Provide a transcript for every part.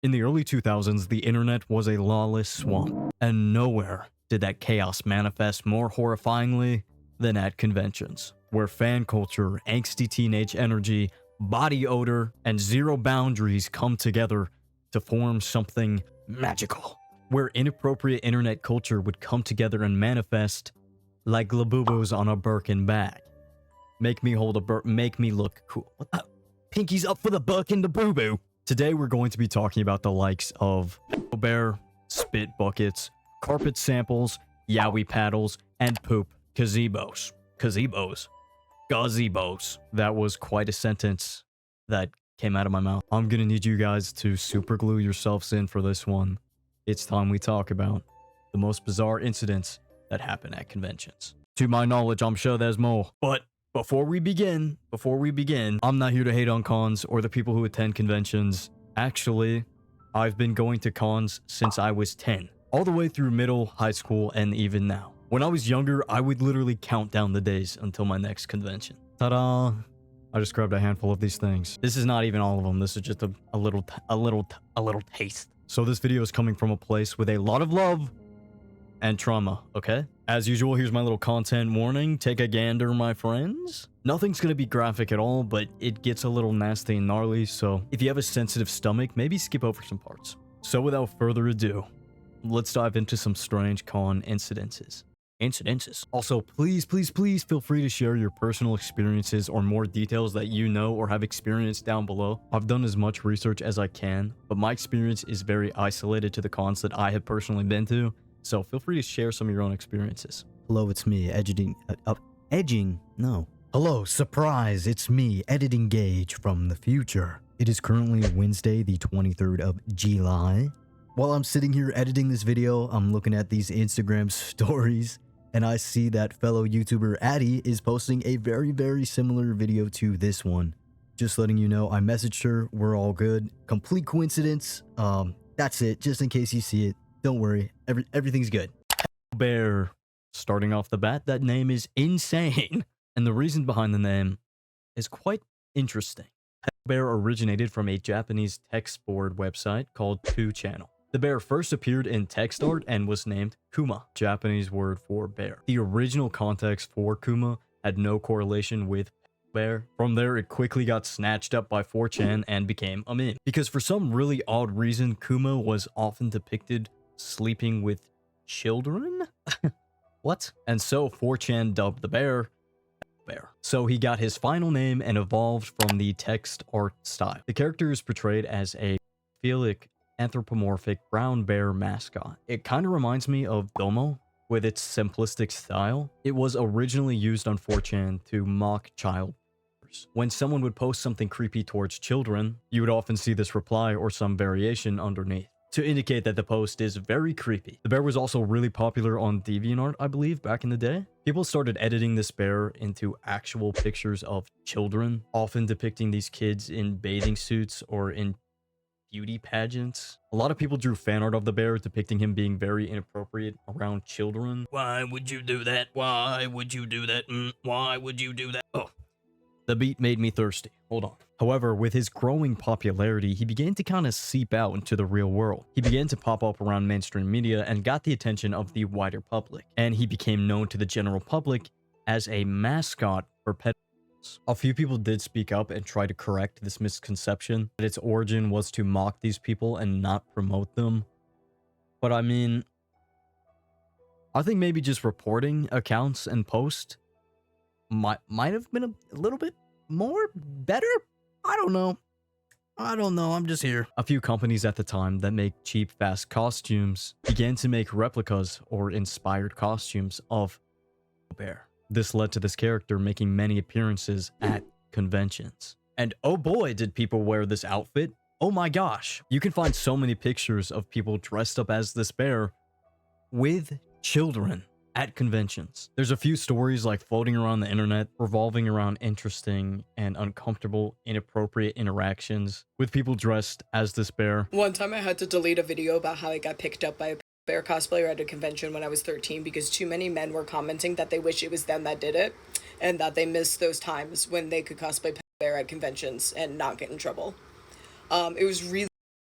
In the early 2000s, the internet was a lawless swamp, and nowhere did that chaos manifest more horrifyingly than at conventions, where fan culture, angsty teenage energy, body odor, and zero boundaries come together to form something magical. Where inappropriate internet culture would come together and manifest like Labubos on a Birkin bag. Make me hold a make me look cool. What the? Pinky's up for the buck and the boo-boo. Today we're going to be talking about the likes of bear, spit buckets, carpet samples, yaoi paddles, and poop gazebos. Gazebos. That was quite a sentence that came out of my mouth. I'm gonna need you guys to super glue yourselves in for this one. It's time we talk about the most bizarre incidents that happen at conventions. To my knowledge, I'm sure there's more. But before we begin, I'm not here to hate on cons or the people who attend conventions. Actually, I've been going to cons since I was 10, all the way through middle, high school, and even now. When I was younger, I would literally count down the days until my next convention. Ta-da! I just grabbed a handful of these things. This is not even all of them. This is just a little taste. So this video is coming from a place with a lot of love and trauma, okay? As usual, here's my little content warning. Take a gander, my friends. Nothing's gonna be graphic at all, but it gets a little nasty and gnarly, so if you have a sensitive stomach, maybe skip over some parts. So without further ado, let's dive into some strange con incidences. Also, please feel free to share your personal experiences or more details that you know or have experienced down below. I've done as much research as I can, but my experience is very isolated to the cons that I have personally been to, so feel free to share some of your own experiences. Hello, it's me, Hello, surprise, it's me, Editing Gauge from the future. It is currently Wednesday, the 23rd of July. While I'm sitting here editing this video, I'm looking at these Instagram stories, and I see that fellow YouTuber Addie is posting a very similar video to this one. Just letting you know, I messaged her, we're all good. Complete coincidence. That's it, just in case you see it. Don't worry, everything's good. Bear. Starting off the bat, that name is insane. And the reason behind the name is quite interesting. Bear originated from a Japanese text board website called 2channel. The bear first appeared in text art and was named Kuma, Japanese word for bear. The original context for Kuma had no correlation with bear. From there, it quickly got snatched up by 4chan and became a meme. Because for some really odd reason, Kuma was often depicted sleeping with children? What? And so 4chan dubbed the bear. So he got his final name and evolved from the text art style. The character is portrayed as a philic anthropomorphic brown bear mascot. It kind of reminds me of Domo with its simplistic style. It was originally used on 4chan to mock child. When someone would post something creepy towards children, you would often see this reply or some variation underneath to indicate that the post is very creepy. The bear was also really popular on DeviantArt, I believe, back in the day. People started editing this bear into actual pictures of children, often depicting these kids in bathing suits or in beauty pageants. A lot of people drew fan art of the bear depicting him being very inappropriate around children. Why would you do that? Why would you do that? Why would you do that? Oh, the beat made me thirsty. Hold on. However, with his growing popularity, he began to kind of seep out into the real world. He began to pop up around mainstream media and got the attention of the wider public. And he became known to the general public as a mascot for pet. A few people did speak up and try to correct this misconception that its origin was to mock these people and not promote them. But I mean, I think maybe just reporting accounts and posts might have been a little bit more better. I don't know, I'm just here. A few companies at the time that make cheap, fast costumes began to make replicas or inspired costumes of bear. This led to this character making many appearances at conventions. And oh boy, did people wear this outfit. Oh my gosh. You can find so many pictures of people dressed up as this bear with children at conventions. There's a few stories like floating around the internet revolving around interesting and uncomfortable, inappropriate interactions with people dressed as this bear. One time I had to delete a video about how I got picked up by a bear cosplayer at a convention when I was 13 because too many men were commenting that they wish it was them that did it and that they missed those times when they could cosplay bear at conventions and not get in trouble. It was really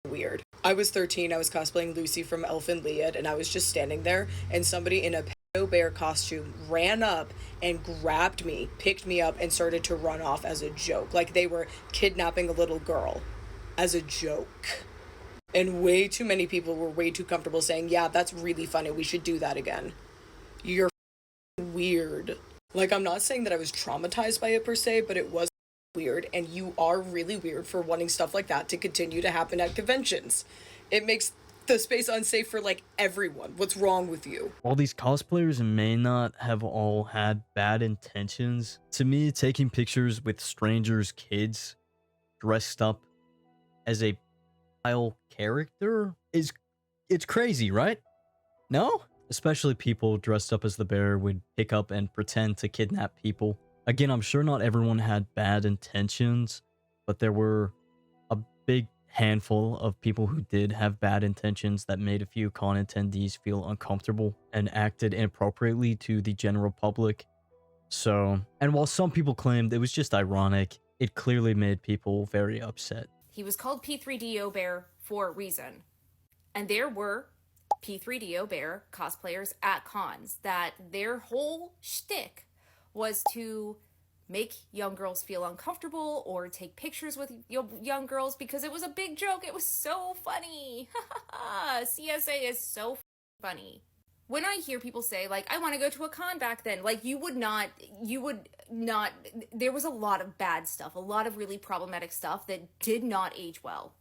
weird. I was 13, I was cosplaying Lucy from Elf and Lied, and I was just standing there, and somebody in a pedo bear costume ran up and grabbed me, picked me up, and started to run off as a joke. Like they were kidnapping a little girl as a joke. And way too many people were way too comfortable saying, yeah, that's really funny, we should do that again. You're weird. Like, I'm not saying that I was traumatized by it per se, but it was weird, and you are really weird for wanting stuff like that to continue to happen at conventions. It makes the space unsafe for, like, everyone. What's wrong with you? While these cosplayers may not have all had bad intentions, to me, taking pictures with strangers' kids dressed up as a child character it's crazy, right? No? Especially people dressed up as the bear would pick up and pretend to kidnap people. Again, I'm sure not everyone had bad intentions, but there were a big handful of people who did have bad intentions that made a few con attendees feel uncomfortable and acted inappropriately to the general public. So, and while some people claimed it was just ironic, it clearly made people very upset. He was called P3DO Bear for a reason. And there were P3DO Bear cosplayers at cons that their whole shtick was to make young girls feel uncomfortable or take pictures with young girls because it was a big joke. It was so funny. CSA is so funny. When I hear people say, like, I want to go to a con back then, like, you would not, there was a lot of bad stuff, a lot of really problematic stuff that did not age well.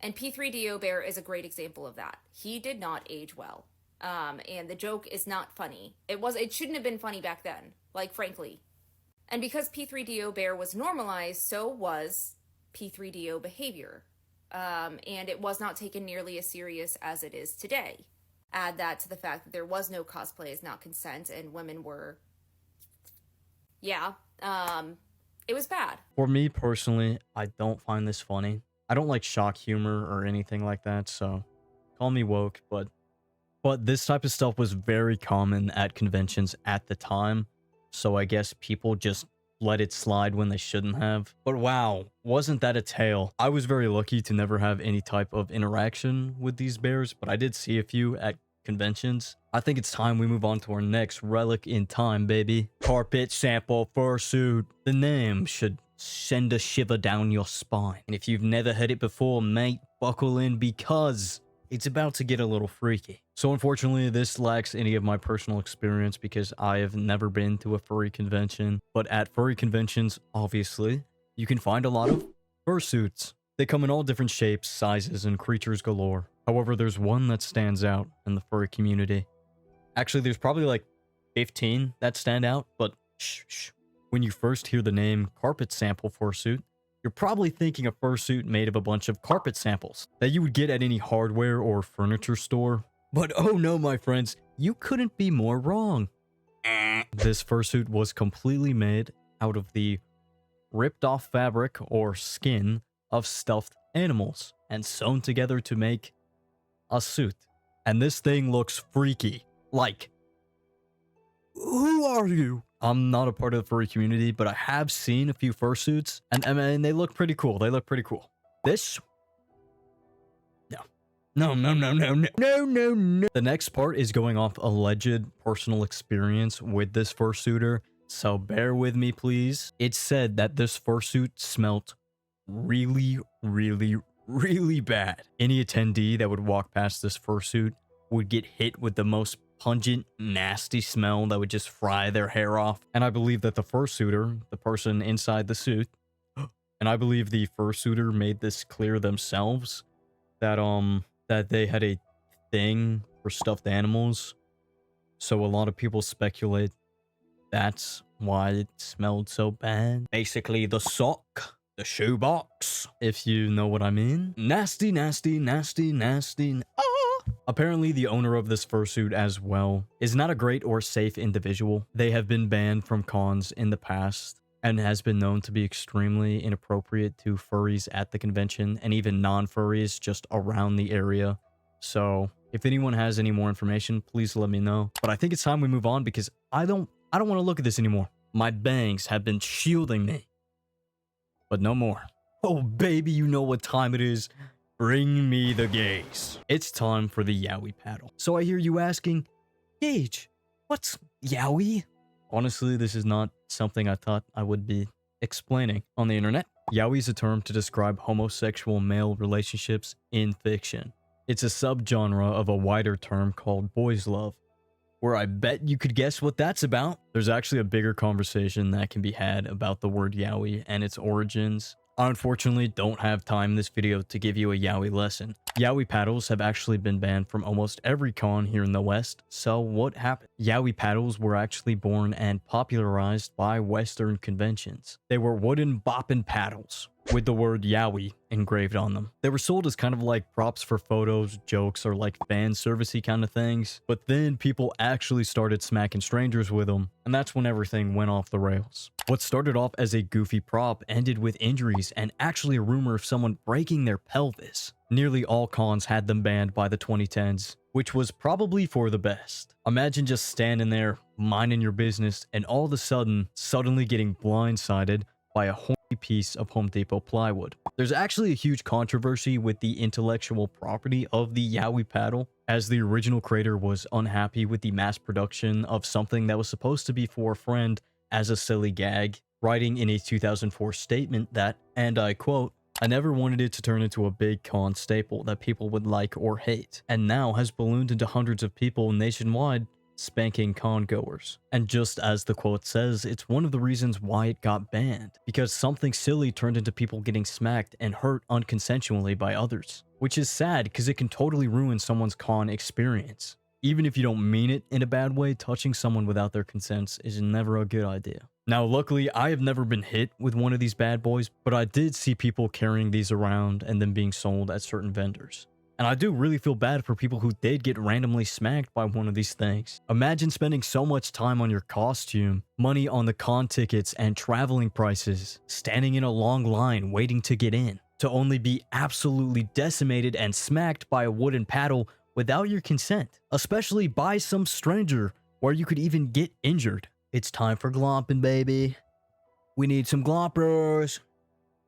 And P3DO Bear is a great example of that. He did not age well. And the joke is not funny. It shouldn't have been funny back then, like, frankly. And because P3DO Bear was normalized, so was P3DO behavior. And it was not taken nearly as serious as it is today. Add that to the fact that there was no cosplay as not consent and women were... Yeah, it was bad. For me personally, I don't find this funny. I don't like shock humor or anything like that, so call me woke, but this type of stuff was very common at conventions at the time, so I guess people just let it slide when they shouldn't have. But wow, wasn't that a tale? I was very lucky to never have any type of interaction with these bears, but I did see a few at conventions. I think it's time we move on to our next relic in time, baby. Carpet sample fursuit. The name should send a shiver down your spine. And if you've never heard it before, mate, buckle in because it's about to get a little freaky. So unfortunately, this lacks any of my personal experience because I have never been to a furry convention. But at furry conventions, obviously, you can find a lot of fursuits. They come in all different shapes, sizes, and creatures galore. However, there's one that stands out in the furry community. Actually, there's probably like 15 that stand out, but shh. When you first hear the name carpet sample fursuit, you're probably thinking a fursuit made of a bunch of carpet samples that you would get at any hardware or furniture store. But oh no, my friends, you couldn't be more wrong. This fursuit was completely made out of the ripped off fabric or skin of stuffed animals and sewn together to make a suit. And this thing looks freaky. Like, who are you? I'm not a part of the furry community, but I have seen a few fursuits, and they look pretty cool. They look pretty cool. This? No. The next part is going off alleged personal experience with this fursuiter, so bear with me, please. It's said that this fursuit smelt really bad. Any attendee that would walk past this fursuit would get hit with the most pungent, nasty smell that would just fry their hair off. And I believe that the fursuiter, the person inside the suit, and I believe the fursuiter made this clear themselves, that they had a thing for stuffed animals. So a lot of people speculate that's why it smelled so bad. Basically, the sock, the shoebox, if you know what I mean. Nasty. Apparently, the owner of this fursuit as well is not a great or safe individual. They have been banned from cons in the past and has been known to be extremely inappropriate to furries at the convention and even non-furries just around the area. So if anyone has any more information, please let me know. But I think it's time we move on because I don't want to look at this anymore. My bangs have been shielding me. But no more. Oh baby, you know what time it is. Bring me the gaze. It's time for the Yowie paddle. So I hear you asking, Gage, what's Yowie? Honestly, this is not something I thought I would be explaining on the internet. Yowie is a term to describe homosexual male relationships in fiction. It's a subgenre of a wider term called boys love, where I bet you could guess what that's about. There's actually a bigger conversation that can be had about the word Yowie and its origins. I unfortunately don't have time in this video to give you a Yowie lesson. Yowie paddles have actually been banned from almost every con here in the West, so what happened? Yowie paddles were actually born and popularized by Western conventions. They were wooden boppin' paddles with the word Yowie engraved on them. They were sold as kind of like props for photos, jokes, or like fan servicey kind of things, but then people actually started smacking strangers with them, and that's when everything went off the rails. What started off as a goofy prop ended with injuries and actually a rumor of someone breaking their pelvis. Nearly all cons had them banned by the 2010s, which was probably for the best. Imagine just standing there, minding your business, and all of a sudden, suddenly getting blindsided by a horny piece of Home Depot plywood. There's actually a huge controversy with the intellectual property of the Yowie paddle, as the original creator was unhappy with the mass production of something that was supposed to be for a friend as a silly gag, writing in a 2004 statement that, and I quote, "I never wanted it to turn into a big con staple that people would like or hate, and now has ballooned into hundreds of people nationwide spanking con goers." And just as the quote says, it's one of the reasons why it got banned, because something silly turned into people getting smacked and hurt unconsensually by others, which is sad because it can totally ruin someone's con experience. Even if you don't mean it in a bad way, touching someone without their consent is never a good idea. Now, luckily, I have never been hit with one of these bad boys, but I did see people carrying these around and them being sold at certain vendors. And I do really feel bad for people who did get randomly smacked by one of these things. Imagine spending so much time on your costume, money on the con tickets and traveling prices, standing in a long line waiting to get in, to only be absolutely decimated and smacked by a wooden paddle without your consent, especially by some stranger where you could even get injured. It's time for glomping, baby. We need some glompers.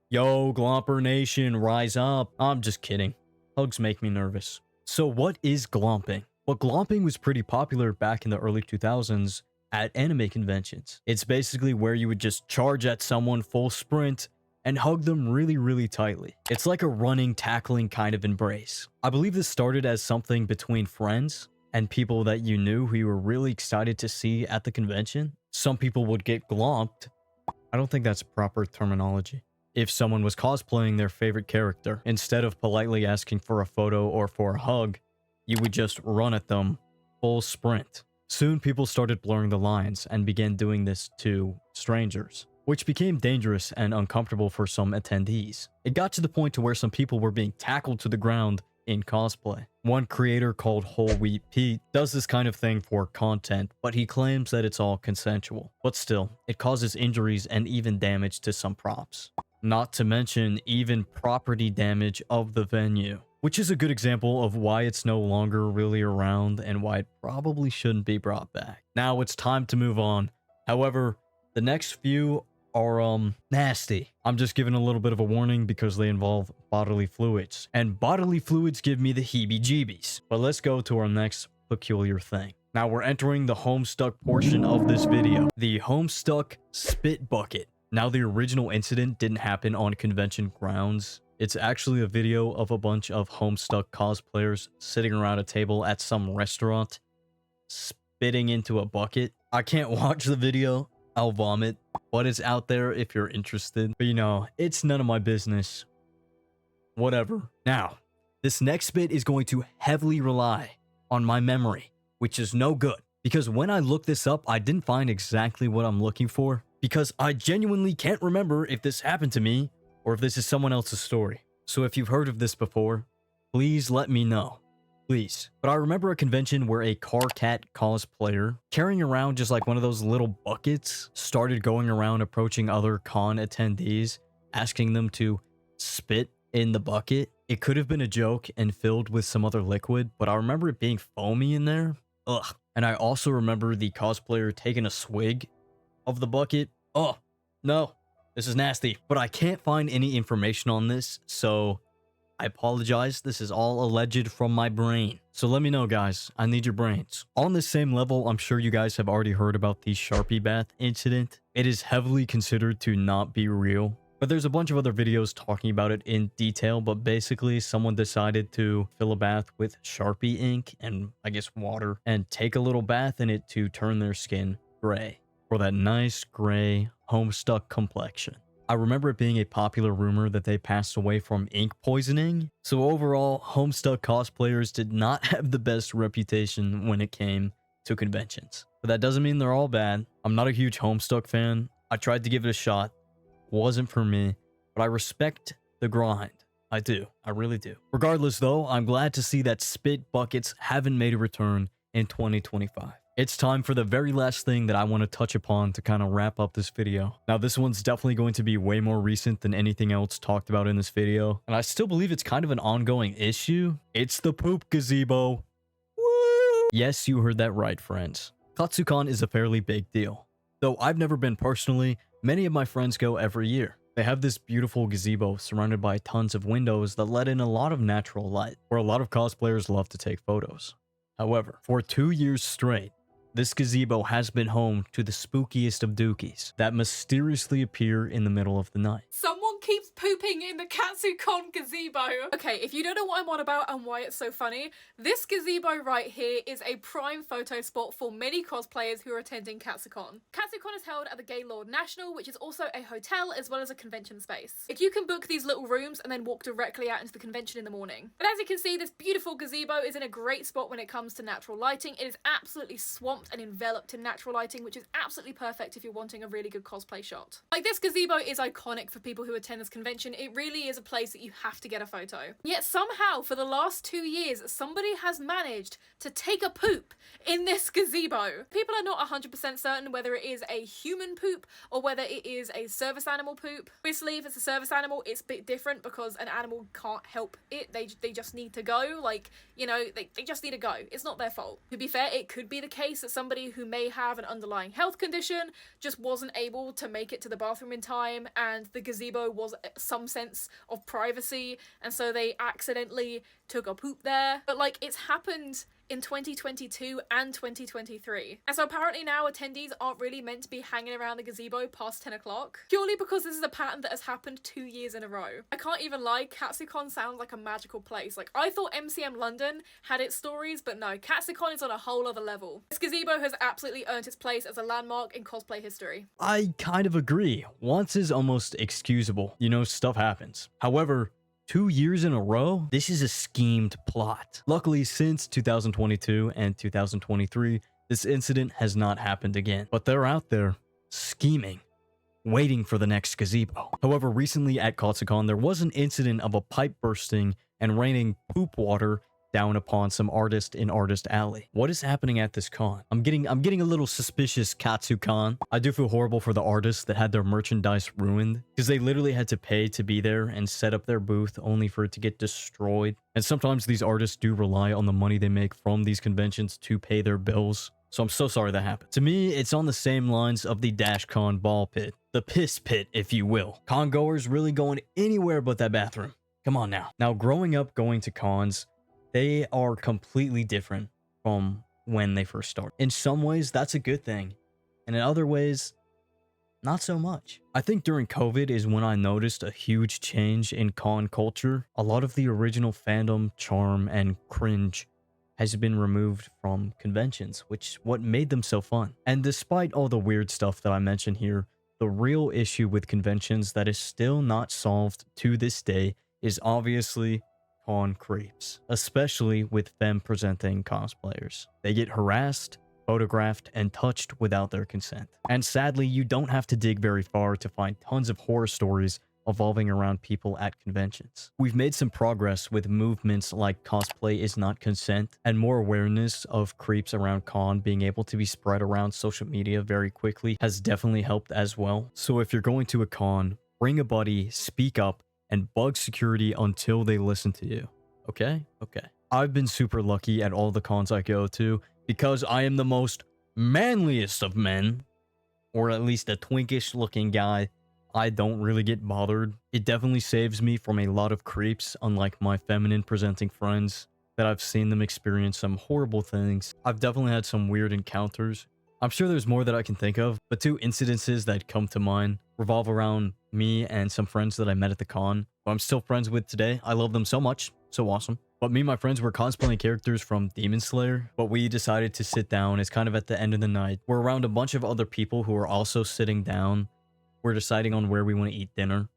Yo, Glomper Nation, rise up. I'm just kidding. Hugs make me nervous. So what is glomping? Well, glomping was pretty popular back in the early 2000s at anime conventions. It's basically where you would just charge at someone full sprint and hug them really tightly. It's like a running, tackling kind of embrace. I believe this started as something between friends and people that you knew who you were really excited to see at the convention. Some people would get glomped. I don't think that's proper terminology. If someone was cosplaying their favorite character, instead of politely asking for a photo or for a hug, you would just run at them full sprint. Soon people started blurring the lines and began doing this to strangers, which became dangerous and uncomfortable for some attendees. It got to the point to where some people were being tackled to the ground in cosplay. One creator called Whole Wheat Pete does this kind of thing for content, but he claims that it's all consensual. But still, it causes injuries and even damage to some props. Not to mention even property damage of the venue, which is a good example of why it's no longer really around and why it probably shouldn't be brought back. Now it's time to move on. However, the next few are nasty. I'm just giving a little bit of a warning because they involve bodily fluids, and bodily fluids give me the heebie-jeebies. But let's go to our next peculiar thing. Now we're entering the Homestuck portion of this video, the Homestuck Spit Bucket. Now the original incident didn't happen on convention grounds. It's actually a video of a bunch of Homestuck cosplayers sitting around a table at some restaurant, spitting into a bucket. I can't watch the video, I'll vomit, but it's out there if you're interested. But you know, it's none of my business. Whatever. Now, this next bit is going to heavily rely on my memory, which is no good. Because when I looked this up, I didn't find exactly what I'm looking for. Because I genuinely can't remember if this happened to me or if this is someone else's story. So if you've heard of this before, please let me know. Please. But I remember a convention where a car cat cosplayer, carrying around just like one of those little buckets, started going around approaching other con attendees, asking them to spit in the bucket. It could have been a joke and filled with some other liquid, but I remember it being foamy in there. Ugh. And I also remember the cosplayer taking a swig of the bucket. Oh, no. This is nasty. But I can't find any information on this, so I apologize. This is all alleged from my brain. So let me know, guys. I need your brains. On the same level, I'm sure you guys have already heard about the Sharpie bath incident. It is heavily considered to not be real. But there's a bunch of other videos talking about it in detail, but basically someone decided to fill a bath with Sharpie ink and I guess water and take a little bath in it to turn their skin gray for that nice gray Homestuck complexion. I remember it being a popular rumor that they passed away from ink poisoning. So overall, Homestuck cosplayers did not have the best reputation when it came to conventions. But that doesn't mean they're all bad. I'm not a huge Homestuck fan. I tried to give it a shot. Wasn't for me, but I respect the grind. I do. I really do. Regardless though, I'm glad to see that spit buckets haven't made a return in 2025. It's time for the very last thing that I want to touch upon to kind of wrap up this video. Now, this one's definitely going to be way more recent than anything else talked about in this video, and I still believe it's kind of an ongoing issue. It's the poop gazebo. Woo! Yes, you heard that right, friends. KatsuCon is a fairly big deal. Though I've never been personally, many of my friends go every year. They have this beautiful gazebo surrounded by tons of windows that let in a lot of natural light, where a lot of cosplayers love to take photos. However, for 2 years straight, this gazebo has been home to the spookiest of dookies that mysteriously appear in the middle of the night. Someone keeps pooping in the KatsuCon gazebo. Okay, if you don't know what I'm on about and why it's so funny, this gazebo right here is a prime photo spot for many cosplayers who are attending KatsuCon. KatsuCon is held at the Gaylord National, which is also a hotel as well as a convention space. You can book these little rooms and then walk directly out into the convention in the morning. But as you can see, this beautiful gazebo is in a great spot when it comes to natural lighting. It is absolutely swamped and enveloped in natural lighting, which is absolutely perfect if you're wanting a really good cosplay shot. Like, this gazebo is iconic for people who attend this convention. It really is a place that you have to get a photo. Yet somehow, for the last 2 years, somebody has managed to take a poop in this gazebo. People are not 100% certain whether it is a human poop or whether it is a service animal poop. Obviously, if it's a service animal, it's a bit different because an animal can't help it. They just need to go. Like, you know, they just need to go. It's not their fault. To be fair, it could be the case that somebody who may have an underlying health condition just wasn't able to make it to the bathroom in time, and the gazebo was some sense of privacy, and so they accidentally took a poop there. But like, it's happened in 2022 and 2023. And so apparently now attendees aren't really meant to be hanging around the gazebo past 10 o'clock, purely because this is a pattern that has happened 2 years in a row. I can't even lie, KatsuCon sounds like a magical place. Like, I thought MCM London had its stories, but no, KatsuCon is on a whole other level. This gazebo has absolutely earned its place as a landmark in cosplay history. I kind of agree. Once is almost excusable. You know, stuff happens. However, 2 years in a row? This is a schemed plot. Luckily, since 2022 and 2023, this incident has not happened again. But they're out there, scheming, waiting for the next gazebo. However, recently at KatsuCon, there was an incident of a pipe bursting and raining poop water down upon some artist in Artist Alley. What is happening at this con? I'm getting a little suspicious, KatsuCon. I do feel horrible for the artists that had their merchandise ruined, because they literally had to pay to be there and set up their booth only for it to get destroyed. And sometimes these artists do rely on the money they make from these conventions to pay their bills. So I'm so sorry that happened. To me, it's on the same lines of the DashCon ball pit. The piss pit, if you will. Con goers really going anywhere but that bathroom. Come on now. Now, growing up going to cons, they are completely different from when they first started. In some ways, that's a good thing. And in other ways, not so much. I think during COVID is when I noticed a huge change in con culture. A lot of the original fandom, charm, and cringe has been removed from conventions, which is what made them so fun. And despite all the weird stuff that I mentioned here, the real issue with conventions that is still not solved to this day is obviously con creeps, especially with femme presenting cosplayers. They get harassed, photographed, and touched without their consent. And sadly, you don't have to dig very far to find tons of horror stories evolving around people at conventions. We've made some progress with movements like cosplay is not consent, and more awareness of creeps around con being able to be spread around social media very quickly has definitely helped as well. So if you're going to a con, bring a buddy, speak up, and bug security until they listen to you. Okay? Okay. I've been super lucky at all the cons I go to because I am the most manliest of men, or at least a twinkish looking guy I don't really get bothered. It definitely saves me from a lot of creeps, unlike my feminine presenting friends that I've seen them experience some horrible things. I've definitely had some weird encounters. I'm sure there's more that I can think of, but two incidences that come to mind revolve around me and some friends that I met at the con, who I'm still friends with today. I love them so much. So awesome. But me and my friends were cosplaying characters from Demon Slayer, but we decided to sit down. It's kind of at the end of the night. We're around a bunch of other people who are also sitting down. We're deciding on where we want to eat dinner.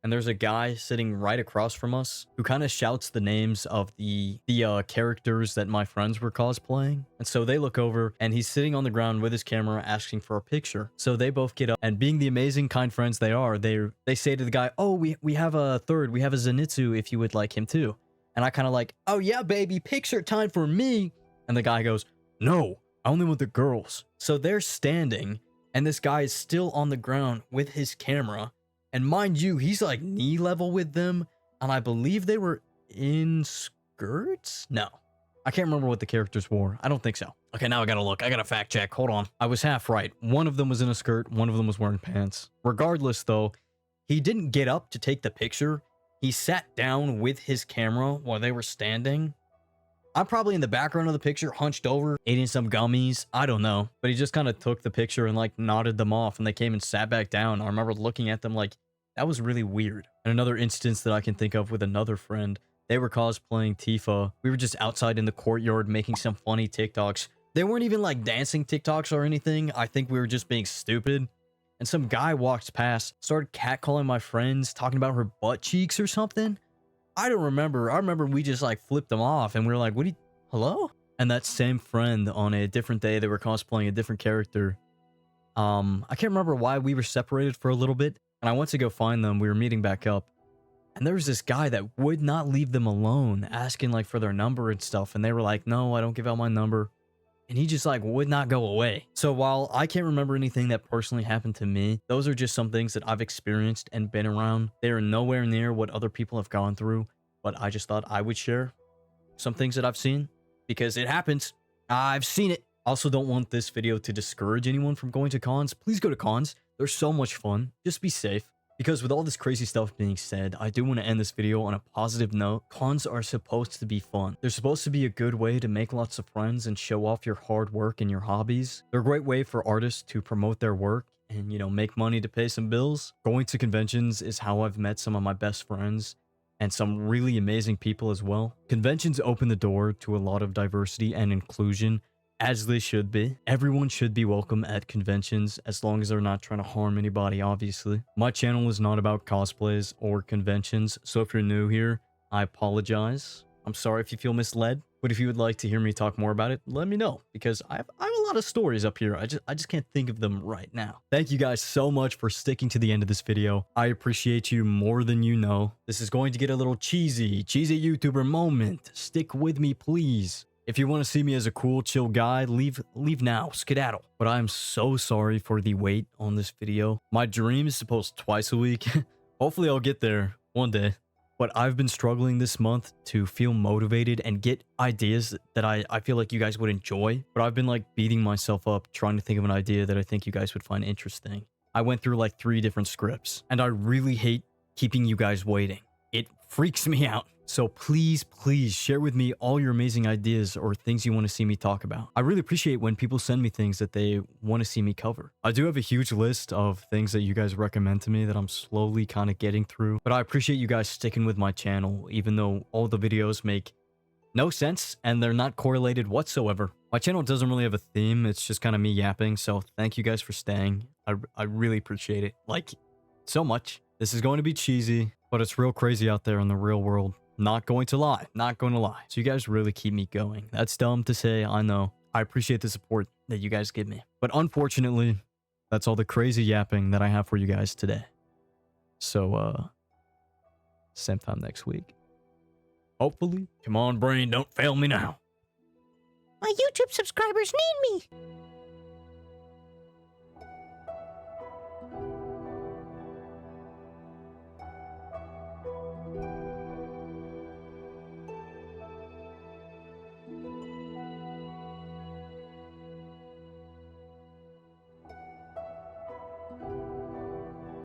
And there's a guy sitting right across from us who kind of shouts the names of the characters that my friends were cosplaying. And so they look over and he's sitting on the ground with his camera asking for a picture. So they both get up and being the amazing kind friends they are, they say to the guy, oh, we have a third. We have a Zenitsu if you would like him too. And I kind of like, oh yeah, baby, picture time for me. And the guy goes, no, I only want the girls. So they're standing and this guy is still on the ground with his camera. And mind you, he's like knee level with them. And I believe they were in skirts? No. I can't remember what the characters wore. I don't think so. Okay, now I gotta look. I gotta fact check. Hold on. I was half right. One of them was in a skirt. One of them was wearing pants. Regardless, though, he didn't get up to take the picture. He sat down with his camera while they were standing. I'm probably in the background of the picture, hunched over, eating some gummies. I don't know. But he just kind of took the picture and like nodded them off and they came and sat back down. I remember looking at them like, that was really weird. And another instance that I can think of with another friend, they were cosplaying Tifa. We were just outside in the courtyard making some funny TikToks. They weren't even like dancing TikToks or anything. I think we were just being stupid. And some guy walked past, started catcalling my friends, talking about her butt cheeks or something. I don't remember. I remember we just like flipped them off and we were like, what do you, hello? And that same friend on a different day, they were cosplaying a different character. I can't remember why we were separated for a little bit. And I went to go find them. We were meeting back up. And there was this guy that would not leave them alone, asking like for their number and stuff. And they were like, no, I don't give out my number. And he just like would not go away. So while I can't remember anything that personally happened to me, those are just some things that I've experienced and been around. They are nowhere near what other people have gone through. But I just thought I would share some things that I've seen because it happens. I've seen it. Also don't want this video to discourage anyone from going to cons. Please go to cons. They're so much fun. Just be safe. Because with all this crazy stuff being said, I do want to end this video on a positive note. Cons are supposed to be fun. They're supposed to be a good way to make lots of friends and show off your hard work and your hobbies. They're a great way for artists to promote their work and, you know, make money to pay some bills. Going to conventions is how I've met some of my best friends and some really amazing people as well. Conventions open the door to a lot of diversity and inclusion, as they should be. Everyone should be welcome at conventions as long as they're not trying to harm anybody, obviously. My channel is not about cosplays or conventions, so if you're new here, I apologize. I'm sorry if you feel misled, but if you would like to hear me talk more about it, let me know, because I have a lot of stories up here. I just can't think of them right now. Thank you guys so much for sticking to the end of this video. I appreciate you more than you know. This is going to get a little cheesy YouTuber moment. Stick with me, please. If you want to see me as a cool, chill guy, leave now, skedaddle. But I'm so sorry for the wait on this video. My dream is to post twice a week. Hopefully I'll get there one day. But I've been struggling this month to feel motivated and get ideas that I feel like you guys would enjoy. But I've been like beating myself up trying to think of an idea that I think you guys would find interesting. I went through like 3 different scripts and I really hate keeping you guys waiting. It freaks me out. So please share with me all your amazing ideas or things you want to see me talk about. I really appreciate when people send me things that they want to see me cover. I do have a huge list of things that you guys recommend to me that I'm slowly kind of getting through. But I appreciate you guys sticking with my channel, even though all the videos make no sense and they're not correlated whatsoever. My channel doesn't really have a theme. It's just kind of me yapping. So thank you guys for staying. I really appreciate it. Like, so much. This is going to be cheesy, but it's real crazy out there in the real world. Not going to lie. So you guys really keep me going. That's dumb to say, I know. I appreciate the support that you guys give me. But unfortunately, that's all the crazy yapping that I have for you guys today. So, same time next week. Hopefully. Come on, brain, don't fail me now. My YouTube subscribers need me.